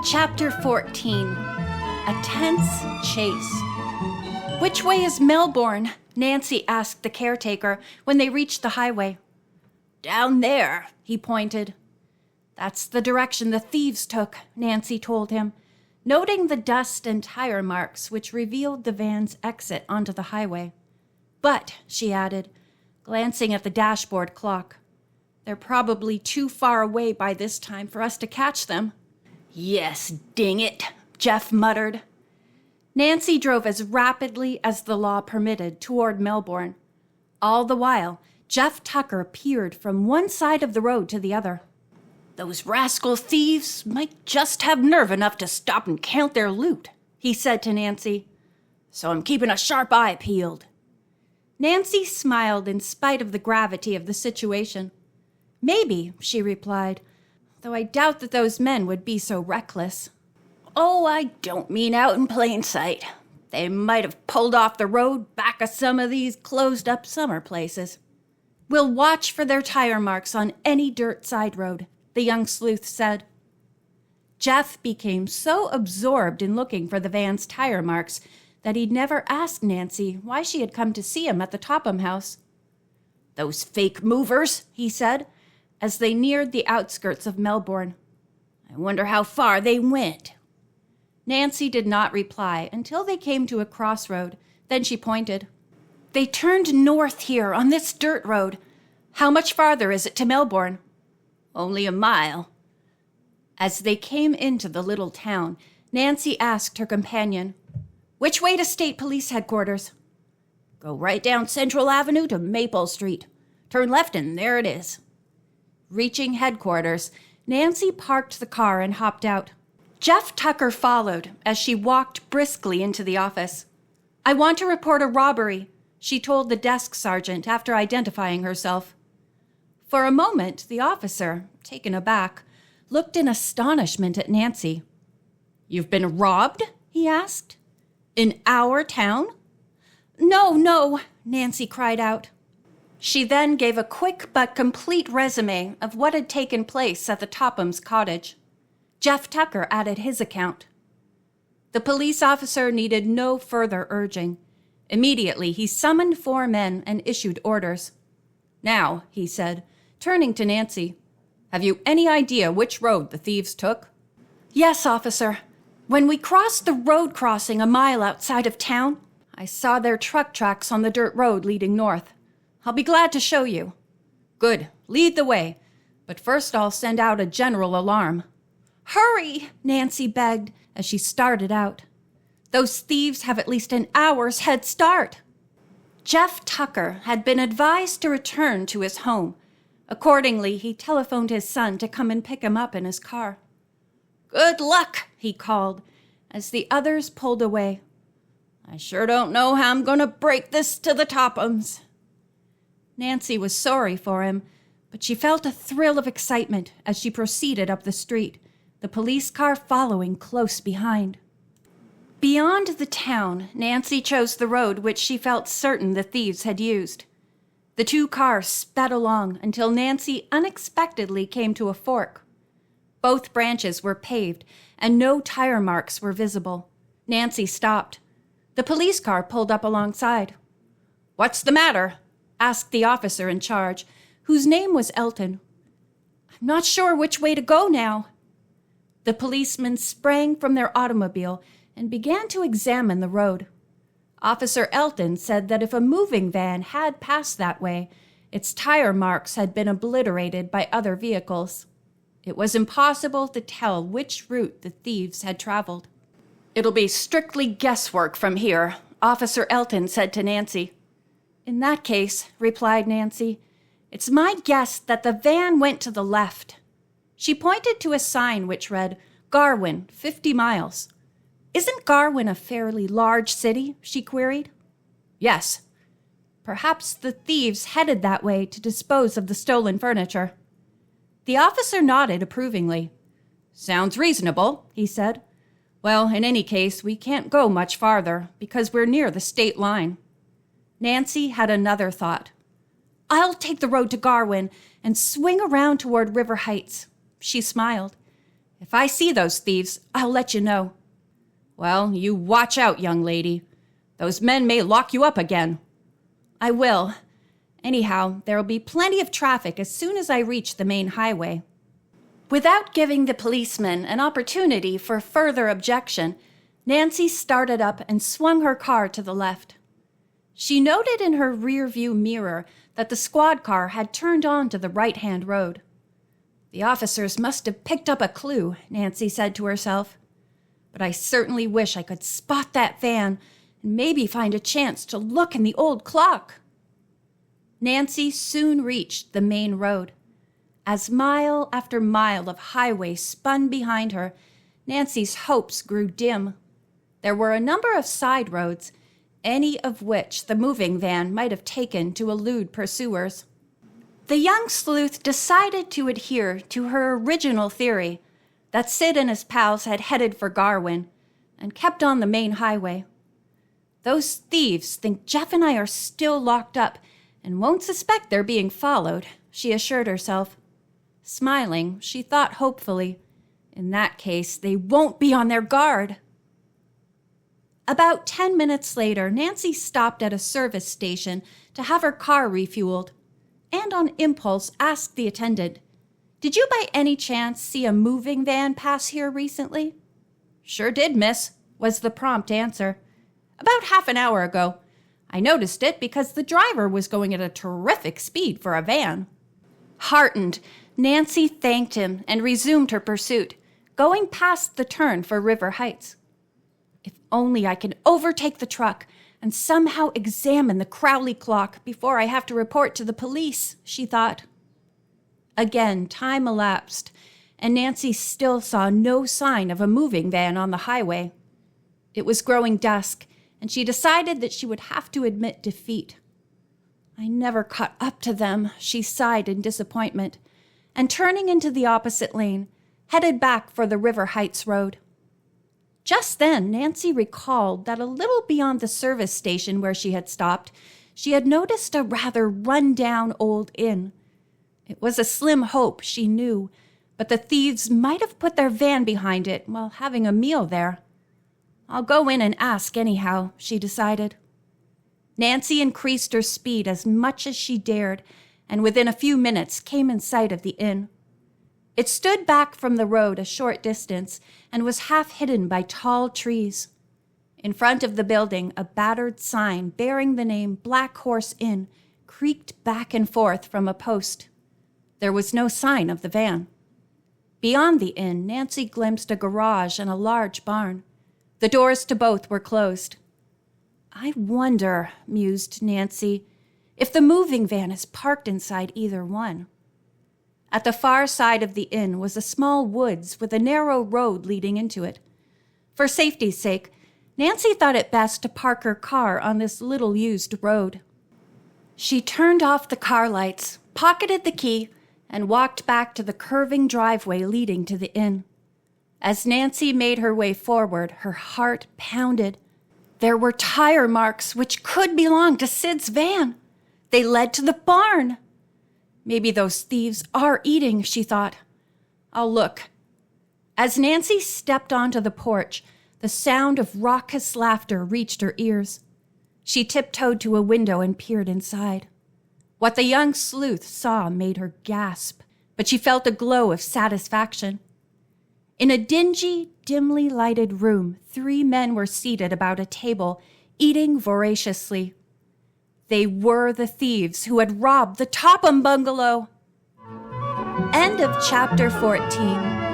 Chapter 14. A Tense Chase. "Which way is Melbourne?" Nancy asked the caretaker when they reached the highway. "Down there," he pointed. "That's the direction the thieves took," Nancy told him, noting the dust and tire marks which revealed the van's exit onto the highway. "But," she added, glancing at the dashboard clock, "they're probably too far away by this time for us to catch them." "Yes, ding it," Jeff muttered. Nancy drove as rapidly as the law permitted toward Melbourne. All the while, Jeff Tucker peered from one side of the road to the other. "Those rascal thieves might just have nerve enough to stop and count their loot," he said to Nancy. "So I'm keeping a sharp eye peeled." Nancy smiled in spite of the gravity of the situation. "Maybe," she replied, "though I doubt that those men would be so reckless." "Oh, I don't mean out in plain sight. They might have pulled off the road back of some of these closed-up summer places." "We'll watch for their tire marks on any dirt side road," the young sleuth said. Jeff became so absorbed in looking for the van's tire marks that he'd never asked Nancy why she had come to see him at the Topham house. "Those fake movers," he said, as they neared the outskirts of Melbourne. "I wonder how far they went." Nancy did not reply until they came to a crossroad. Then she pointed. "They turned north here on this dirt road. How much farther is it to Melbourne?" "Only a mile." As they came into the little town, Nancy asked her companion, "Which way to State Police Headquarters?" "Go right down Central Avenue to Maple Street. Turn left and there it is." Reaching headquarters, Nancy parked the car and hopped out. Jeff Tucker followed as she walked briskly into the office. "I want to report a robbery," she told the desk sergeant after identifying herself. For a moment, the officer, taken aback, looked in astonishment at Nancy. "You've been robbed?" he asked. "In our town?" No, Nancy cried out. She then gave a quick but complete resume of what had taken place at the Topham's cottage. Jeff Tucker added his account. The police officer needed no further urging. Immediately, he summoned 4 men and issued orders. "Now," he said, turning to Nancy, "have you any idea which road the thieves took?" "Yes, officer. When we crossed the road crossing a mile outside of town, I saw their truck tracks on the dirt road leading north. I'll be glad to show you." "Good. Lead the way. But first I'll send out a general alarm." "Hurry!" Nancy begged as she started out. "Those thieves have at least an hour's head start." Jeff Tucker had been advised to return to his home. Accordingly, he telephoned his son to come and pick him up in his car. "Good luck," he called, as the others pulled away. "I sure don't know how I'm going to break this to the Tophams." Nancy was sorry for him, but she felt a thrill of excitement as she proceeded up the street, the police car following close behind. Beyond the town, Nancy chose the road which she felt certain the thieves had used. The 2 cars sped along until Nancy unexpectedly came to a fork. Both branches were paved, and no tire marks were visible. Nancy stopped. The police car pulled up alongside. "What's the matter?" asked the officer in charge, whose name was Elton. "I'm not sure which way to go now." The policemen sprang from their automobile and began to examine the road. Officer Elton said that if a moving van had passed that way, its tire marks had been obliterated by other vehicles. It was impossible to tell which route the thieves had traveled. "It'll be strictly guesswork from here," Officer Elton said to Nancy. "In that case," replied Nancy, "it's my guess that the van went to the left." She pointed to a sign which read, "Garwin, 50 miles. "Isn't Garwin a fairly large city?" she queried. "Yes." "Perhaps the thieves headed that way to dispose of the stolen furniture." The officer nodded approvingly. "Sounds reasonable," he said. "Well, in any case, we can't go much farther because we're near the state line." Nancy had another thought. "I'll take the road to Garwin and swing around toward River Heights." She smiled. If I see those thieves, I'll let you know." "Well, you watch out, young lady. Those men may lock you up again." "I will. Anyhow, there'll be plenty of traffic as soon as I reach the main highway." Without giving the policeman an opportunity for further objection, Nancy started up and swung her car to the left. She noted in her rear-view mirror that the squad car had turned onto the right-hand road. "The officers must have picked up a clue," Nancy said to herself. "But I certainly wish I could spot that van and maybe find a chance to look in the old clock." Nancy soon reached the main road. As mile after mile of highway spun behind her, Nancy's hopes grew dim. There were a number of side roads, any of which the moving van might have taken to elude pursuers. The young sleuth decided to adhere to her original theory that Sid and his pals had headed for Garwin and kept on the main highway. "Those thieves think Jeff and I are still locked up and won't suspect they're being followed," she assured herself. Smiling, she thought hopefully, "In that case, they won't be on their guard." About 10 minutes later, Nancy stopped at a service station to have her car refueled, and on impulse asked the attendant, "Did you by any chance see a moving van pass here recently?" "Sure did, miss," was the prompt answer. "About half an hour ago. I noticed it because the driver was going at a terrific speed for a van." Heartened, Nancy thanked him and resumed her pursuit, going past the turn for River Heights. "If only I can overtake the truck and somehow examine the Crowley clock before I have to report to the police," she thought. Again, time elapsed, and Nancy still saw no sign of a moving van on the highway. It was growing dusk, and she decided that she would have to admit defeat. "I never caught up to them," she sighed in disappointment, and turning into the opposite lane, headed back for the River Heights road. Just then, Nancy recalled that a little beyond the service station where she had stopped, she had noticed a rather run-down old inn. It was a slim hope, she knew, but the thieves might have put their van behind it while having a meal there. "I'll go in and ask anyhow," she decided. Nancy increased her speed as much as she dared, and within a few minutes came in sight of the inn. It stood back from the road a short distance and was half hidden by tall trees. In front of the building, a battered sign bearing the name Black Horse Inn creaked back and forth from a post. There was no sign of the van. Beyond the inn, Nancy glimpsed a garage and a large barn. The doors to both were closed. "I wonder," mused Nancy, "if the moving van is parked inside either one." At the far side of the inn was a small woods with a narrow road leading into it. For safety's sake, Nancy thought it best to park her car on this little-used road. She turned off the car lights, pocketed the key, and walked back to the curving driveway leading to the inn. As Nancy made her way forward, her heart pounded. There were tire marks which could belong to Sid's van. They led to the barn. "Maybe those thieves are eating," she thought. "I'll look." As Nancy stepped onto the porch, the sound of raucous laughter reached her ears. She tiptoed to a window and peered inside. What the young sleuth saw made her gasp, but she felt a glow of satisfaction. In a dingy, dimly lighted room, 3 men were seated about a table, eating voraciously. They were the thieves who had robbed the Topham bungalow. End of chapter 14.